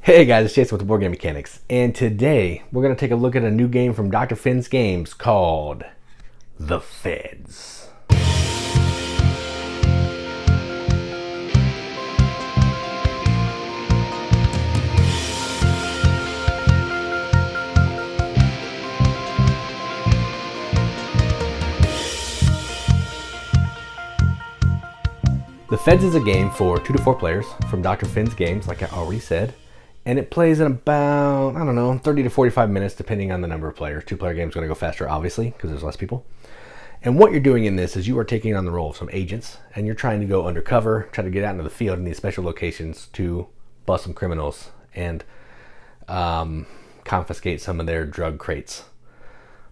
Hey guys, it's Jason with the Boardgame Mechanics, and today we're going to take a look at a new game from Dr. Finn's Games called The Feds. The Feds is a game for 2 to 4 players from Dr. Finn's Games, like I already said. And it plays in about, 30 to 45 minutes, depending on the number of players. 2-player games are going to go faster, obviously, because there's less people. And what you're doing in this is you are taking on the role of some agents, and you're trying to go undercover, try to get out into the field in these special locations to bust some criminals and confiscate some of their drug crates.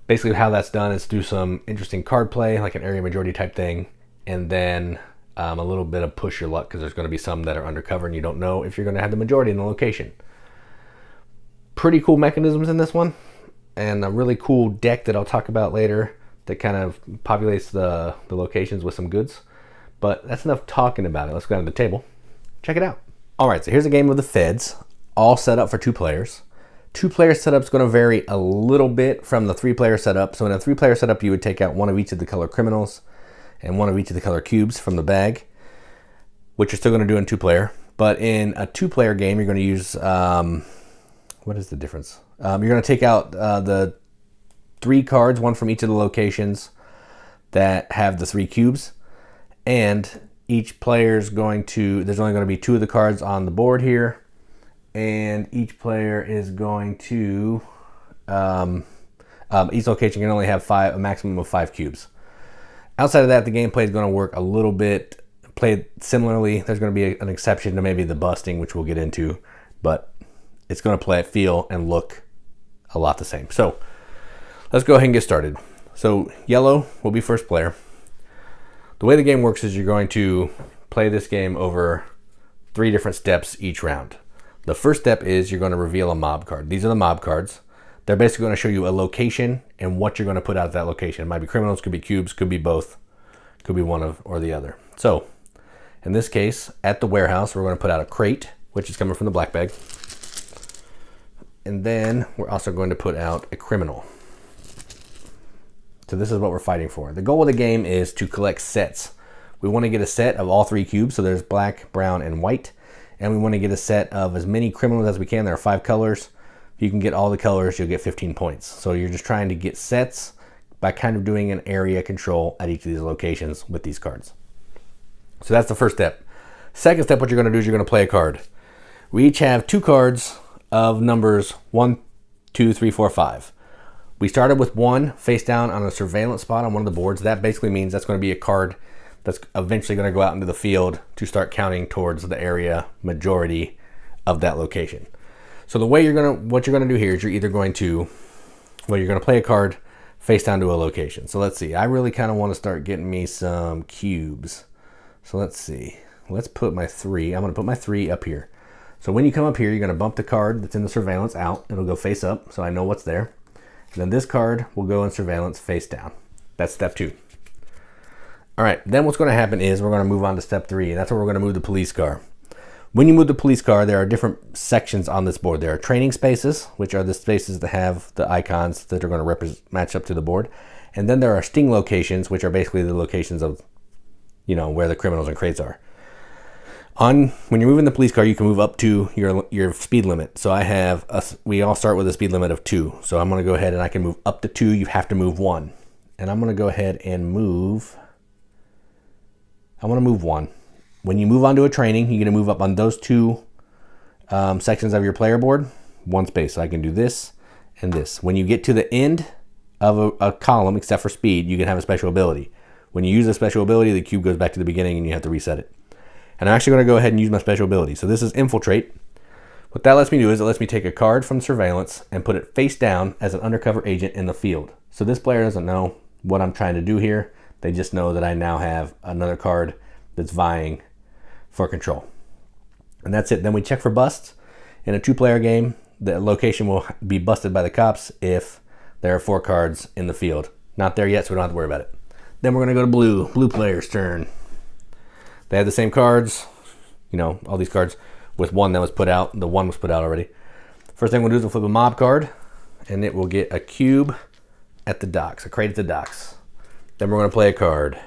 Basically, how that's done is through some interesting card play, like an area majority type thing, and then a little bit of push your luck, because there's going to be some that are undercover and you don't know if you're going to have the majority in the location. Pretty cool mechanisms in this one, and a really cool deck that I'll talk about later that kind of populates the locations with some goods. But that's enough talking about it. Let's go down to the table. Check it out. All right, so here's a game of the Feds, all set up for 2 players. 2-player setup is going to vary a little bit from the 3-player setup. So in a 3-player setup, you would take out one of each of the color criminals and one of each of the color cubes from the bag, which you're still going to do in 2-player. But in a 2-player game, you're going to use, what is the difference? You're going to take out the 3 cards, one from each of the locations that have the 3 cubes. And each player's going to, there's only going to be 2 of the cards on the board here. And each player is going to, each location can only have a maximum of 5 cubes. Outside of that, the gameplay is going to work a little bit, played similarly. There's going to be an exception to maybe the busting, which we'll get into, but it's going to feel and look a lot the same. So let's go ahead and get started. So yellow will be first player. The way the game works is you're going to play this game over 3 different steps each round. The first step is you're going to reveal a mob card. These are the mob cards. They're basically going to show you a location and what you're going to put out of that location. It might be criminals, could be cubes, could be both, could be one or the other. So in this case, at the warehouse, we're going to put out a crate, which is coming from the black bag. And then we're also going to put out a criminal. So this is what we're fighting for. The goal of the game is to collect sets. We want to get a set of all 3 cubes. So there's black, brown, and white. And we want to get a set of as many criminals as we can. There are 5 colors. If you can get all the colors, you'll get 15 points. So you're just trying to get sets by kind of doing an area control at each of these locations with these cards. So that's the first step. Second step, what you're going to do is you're going to play a card. We each have 2 cards of numbers 1, 2, 3, 4, 5. We started with 1 face down on a surveillance spot on one of the boards. That basically means that's going to be a card that's eventually going to go out into the field to start counting towards the area majority of that location. So the way what you're gonna do here is you're going to play a card face down to a location. So let's see, I really kind of want to start getting me some cubes. So let's see, let's put my 3, I'm gonna put my 3 up here. So when you come up here, you're gonna bump the card that's in the surveillance out. It'll go face up, so I know what's there. And then this card will go in surveillance face down. That's step 2. All right, then what's gonna happen is we're gonna move on to step 3, and that's where we're gonna move the police car. When you move the police car, there are different sections on this board. There are training spaces, which are the spaces that have the icons that are going to match up to the board. And then there are sting locations, which are basically the locations of, where the criminals and crates are. When you're moving the police car, you can move up to your speed limit. So we all start with a speed limit of 2. So I'm going to go ahead and I can move up to 2. You have to move 1. And I'm going to go ahead and move. I want to move 1. When you move on to a training, you're going to move up on those 2 sections of your player board, 1 space. So I can do this and this. When you get to the end of a column, except for speed, you can have a special ability. When you use a special ability, the cube goes back to the beginning and you have to reset it. And I'm actually going to go ahead and use my special ability. So this is infiltrate. What that lets me do is it lets me take a card from surveillance and put it face down as an undercover agent in the field. So this player doesn't know what I'm trying to do here. They just know that I now have another card that's vying for control. And that's it. Then we check for busts. In a 2-player game, the location will be busted by the cops if there are 4 cards in the field. Not there yet, so we don't have to worry about it. Then we're going to go to blue player's turn. They have the same cards, all these cards. with one that was put out. The one was put out already. First thing we'll do is we'll flip a mob card, and it will get a cube at the docks, a crate at the docks. Then we're going to play a card.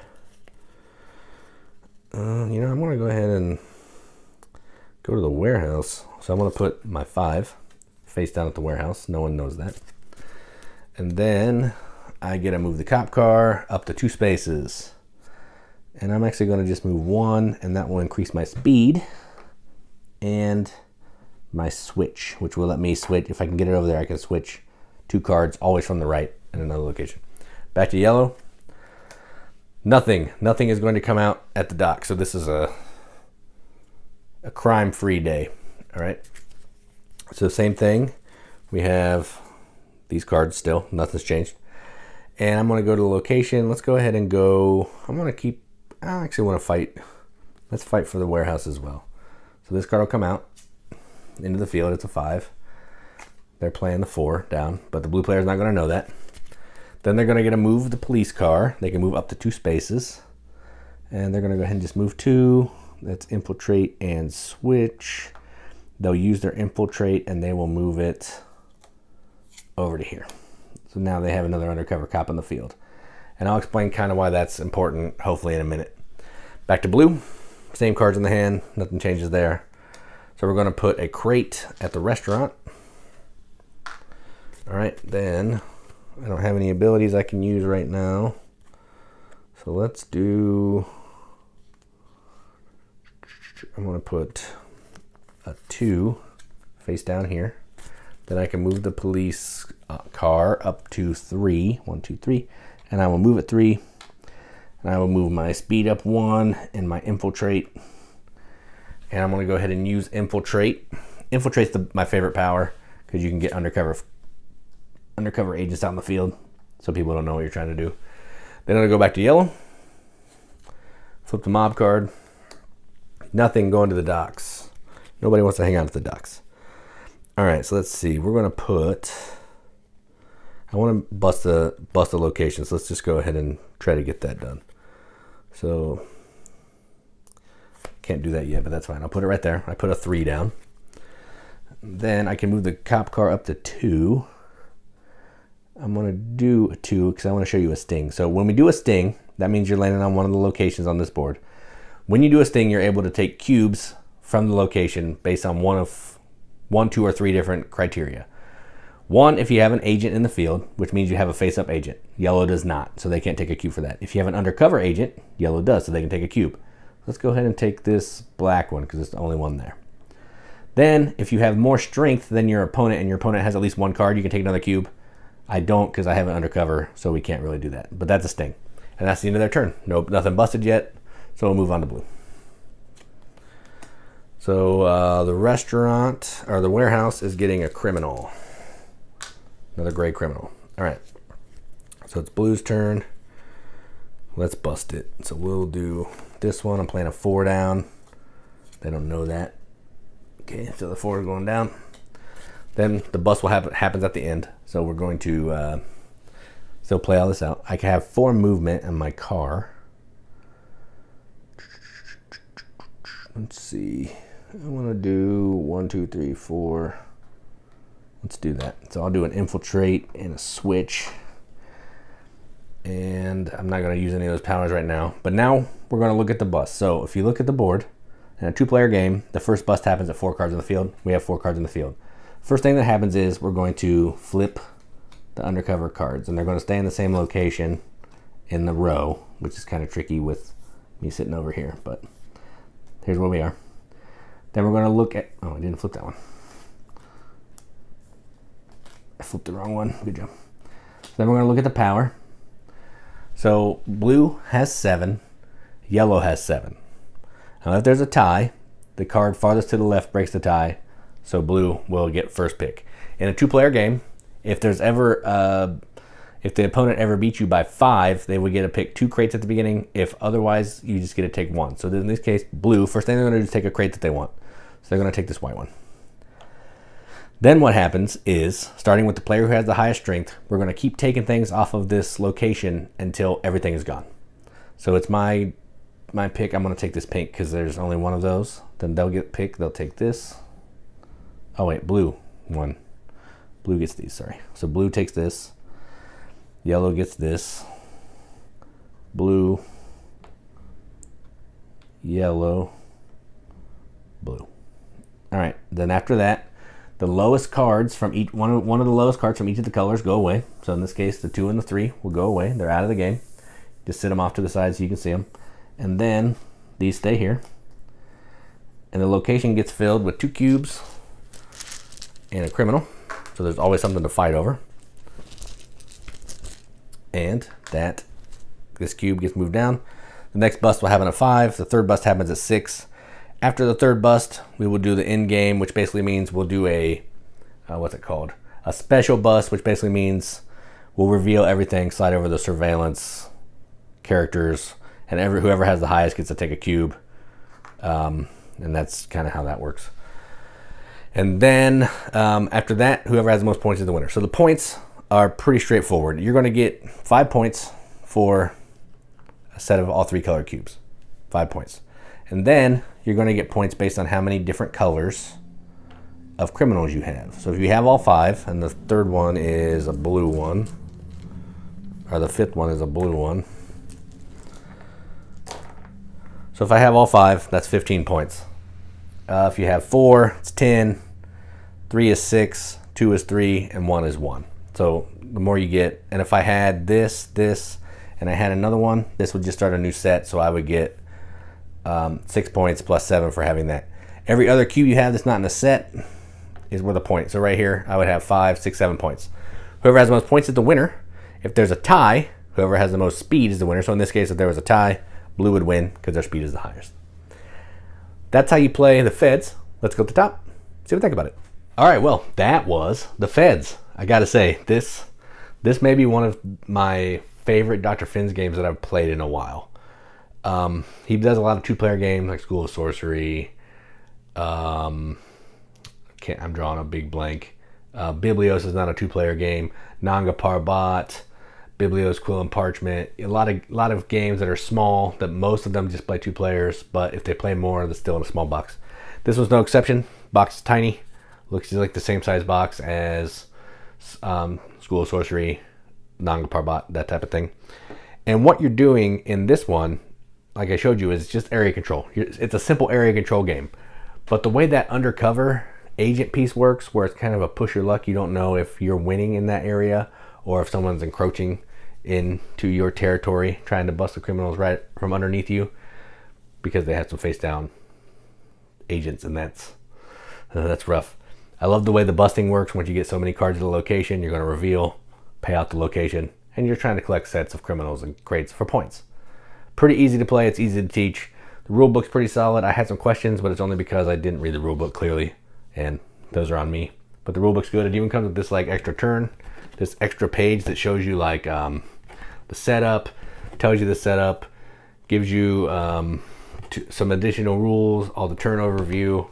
You know, I'm going to go ahead and go to the warehouse. So I'm going to put my 5 face down at the warehouse. No one knows that. And then I get to move the cop car up to 2 spaces. And I'm actually going to just move 1, and that will increase my speed and my switch, which will let me switch. If I can get it over there, I can switch 2 cards, always from the right in another location. Back to yellow. Nothing is going to come out at the dock. So this is a crime-free day. All right. So same thing. We have these cards still. Nothing's changed. And I'm going to go to the location. Let's go ahead and go. I actually want to fight. Let's fight for the warehouse as well. So this card will come out into the field. It's a 5. They're playing the 4 down, but the blue player is not going to know that. Then they're going to get to move the police car. They can move up to 2 spaces. And they're going to go ahead and just move 2. That's infiltrate and switch. They'll use their infiltrate and they will move it over to here. So now they have another undercover cop in the field. And I'll explain kind of why that's important, hopefully in a minute. Back to blue. Same cards in the hand. Nothing changes there. So we're going to put a crate at the restaurant. All right, then I don't have any abilities I can use right now. So let's do, I'm going to put a 2 face down here. Then I can move the police car up to 3. 1, 2, 3. And I will move it 3. And I will move my speed up 1 and my infiltrate. And I'm going to go ahead and use infiltrate. Infiltrate's my favorite power because you can get undercover agents out in the field so people don't know what you're trying to do. Then I'll go back to yellow. Flip the mob card. Nothing going to the docks. Nobody wants to hang out at the docks. All right, so let's see. We're going to put, I want to bust the location. So let's just go ahead and try to get that done. So can't do that yet, but that's fine. I'll put it right there. I put a 3 down. Then I can move the cop car up to 2. I'm going to do a 2 because I want to show you a sting. So when we do a sting, that means you're landing on one of the locations on this board. When you do a sting, you're able to take cubes from the location based on one, 2, or 3 different criteria. 1, if you have an agent in the field, which means you have a face-up agent. Yellow does not, so they can't take a cube for that. If you have an undercover agent, yellow does, so they can take a cube. Let's go ahead and take this black one because it's the only one there. Then, if you have more strength than your opponent and your opponent has at least 1 card, you can take another cube. I don't because I have an undercover, so we can't really do that. But that's a sting. And that's the end of their turn. Nope, nothing busted yet, so we'll move on to blue. So the restaurant, or the warehouse, is getting a criminal. Another gray criminal. All right. So it's blue's turn. Let's bust it. So we'll do this one. I'm playing a 4 down. They don't know that. Okay, so the 4 is going down. Then the bust will happens at the end. So we're going to still play all this out. I can have 4 movement in my car. Let's see. I want to do 1, 2, 3, 4. Let's do that. So I'll do an infiltrate and a switch. And I'm not going to use any of those powers right now. But now we're going to look at the bust. So if you look at the board, in a 2-player game, the first bust happens at 4 cards in the field. We have 4 cards in the field. First thing that happens is we're going to flip the undercover cards. And they're going to stay in the same location in the row, which is kind of tricky with me sitting over here. But here's where we are. Then we're going to look at, oh, I didn't flip that one. I flipped the wrong one. Good job. So then we're going to look at the power. So blue has 7, yellow has 7. Now if there's a tie, the card farthest to the left breaks the tie, so blue will get first pick. In a 2-player game, if there's ever if the opponent ever beats you by 5, they would get to pick 2 crates at the beginning. If otherwise, you just get to take 1. So in this case, blue, first thing they're going to do is take a crate that they want. So they're going to take this white one. Then what happens is, starting with the player who has the highest strength, we're going to keep taking things off of this location until everything is gone. So it's my my pick. I'm going to take this pink because there's only one of those. Then they'll get picked. They'll take this. Oh, wait, blue one. Blue gets these, sorry. So blue takes this. Yellow gets this. Blue. Yellow. Blue. All right, then after that, the lowest cards from each one of the lowest cards from each of the colors go away. So in this case, the 2 and the 3 will go away. They're out of the game. Just sit them off to the side so you can see them. And then these stay here. And the location gets filled with 2 cubes and a criminal. So there's always something to fight over. And this cube gets moved down. The next bust will happen at 5. The third bust happens at 6. After the third bust, we will do the end game, which basically means we'll do a, what's it called? A special bust, which basically means we'll reveal everything, slide over the surveillance characters, and whoever has the highest gets to take a cube. And that's kind of how that works. And then after that, whoever has the most points is the winner. So the points are pretty straightforward. You're going to get 5 points for a set of all 3 color cubes. 5 points. And then you're going to get points based on how many different colors of criminals you have. So if you have all 5, and the third one is a blue one, or the 5th one is a blue one. So if I have all 5, that's 15 points. If you have 4, it's 10, 3 is 6, 2 is 3, and 1 is 1. So the more you get, and if I had this, and I had another one, this would just start a new set, so I would get 6 points plus 7 for having that. Every other cube you have that's not in a set is worth a point. So right here, I would have 5, 6, 7 points. Whoever has the most points is the winner. If there's a tie, whoever has the most speed is the winner. So in this case, if there was a tie, blue would win because their speed is the highest. That's how you play the feds. Let's go to the top, see what you think about it. All right, well, that was the feds. I gotta say, this may be one of my favorite Dr. Finn's games that I've played in a while. He does a lot of 2-player games like School of Sorcery. I'm drawing a big blank. Biblios is not a 2-player game. Nanga Parbat, Biblios, Quill and Parchment. A lot of games that are small, that most of them just play 2 players, but if they play more, they're still in a small box. This was no exception. Box is tiny. Looks like the same size box as School of Sorcery, Nanga Parbat, that type of thing. And what you're doing in this one, like I showed you, is just area control. It's a simple area control game. But the way that undercover agent piece works, where it's kind of a push your luck, you don't know if you're winning in that area or if someone's encroaching into your territory, trying to bust the criminals right from underneath you, because they have some face down agents, and that's rough. I love the way the busting works. Once you get so many cards at a location, you're going to reveal, pay out the location, and you're trying to collect sets of criminals and crates for points. Pretty easy to play. It's easy to teach. The rule book's pretty solid. I had some questions, but it's only because I didn't read the rule book clearly, and those are on me. But the rule book's good. It even comes with this like extra turn, this extra page that shows you like the setup, tells you the setup, gives you some additional rules, all the turn overview.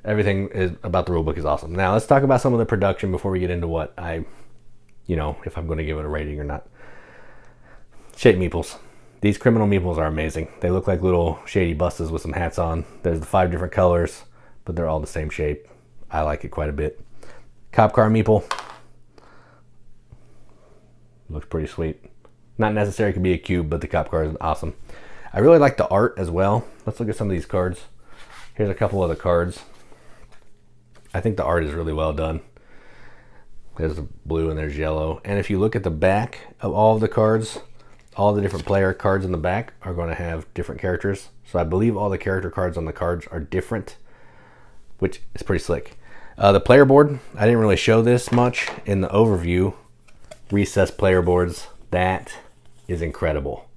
Everything is about the rule book is awesome. Now let's talk about some of the production before we get into what if I'm going to give it a rating or not. Shape meeples. These criminal meeples are amazing. They look like little shady busses with some hats on. There's the 5 different colors, but they're all the same shape. I like it quite a bit. Cop car meeple. Looks pretty sweet. Not necessary, it could be a cube, but the cop car is awesome. I really like the art as well. Let's look at some of these cards. Here's a couple of the cards. I think the art is really well done. There's the blue and there's yellow. And if you look at the back of all of the cards, all the different player cards in the back are going to have different characters. So I believe all the character cards on the cards are different, which is pretty slick. The player board, I didn't really show this much in the overview. Recessed player boards, that is incredible.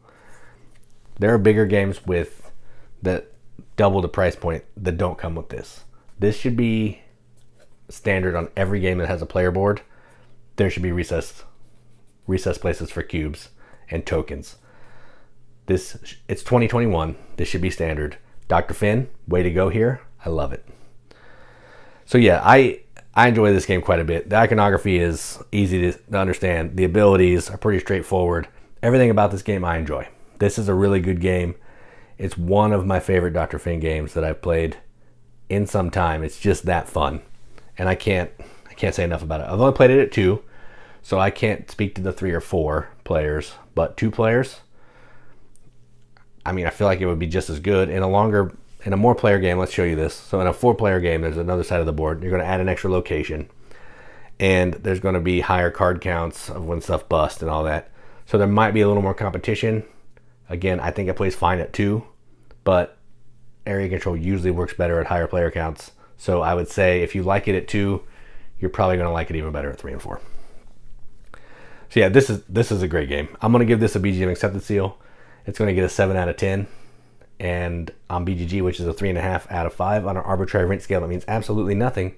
There are bigger games with that double the price point that don't come with this. This should be standard on every game that has a player board. There should be recessed places for cubes and tokens. It's 2021. This should be standard. Dr. Finn, way to go here. I love it. So yeah, I enjoy this game quite a bit. The iconography is easy to understand. The abilities are pretty straightforward. Everything about this game I enjoy. This is a really good game. It's one of my favorite Dr. Finn games that I've played in some time. It's just that fun. And I can't say enough about it. I've only played it at 2, so I can't speak to the 3 or 4 players, but 2 players, I mean, I feel like it would be just as good. In a more player game, let's show you this. So in a 4-player game, there's another side of the board. You're going to add an extra location, and there's going to be higher card counts of when stuff busts and all that. So there might be a little more competition. Again, I think it plays fine at 2, but area control usually works better at higher player counts. So I would say if you like it at 2, you're probably going to like it even better at 3 and 4. So yeah, this is a great game. I'm going to give this a BGM accepted seal. It's going to get a 7 out of 10. And on BGG, which is a 3.5 out of 5 on an arbitrary rent scale, that means absolutely nothing.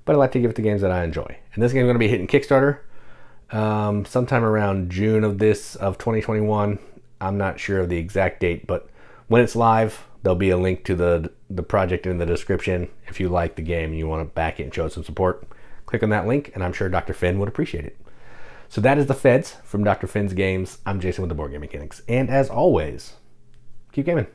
But I like to give it to games that I enjoy. And this game is going to be hitting Kickstarter sometime around June of 2021. I'm not sure of the exact date, but when it's live, there'll be a link to the project in the description. If you like the game and you want to back it and show it some support, click on that link, and I'm sure Dr. Finn would appreciate it. So that is the Feds from Dr. Finn's Games. I'm Jason with the Board Game Mechanics. And as always, keep gaming.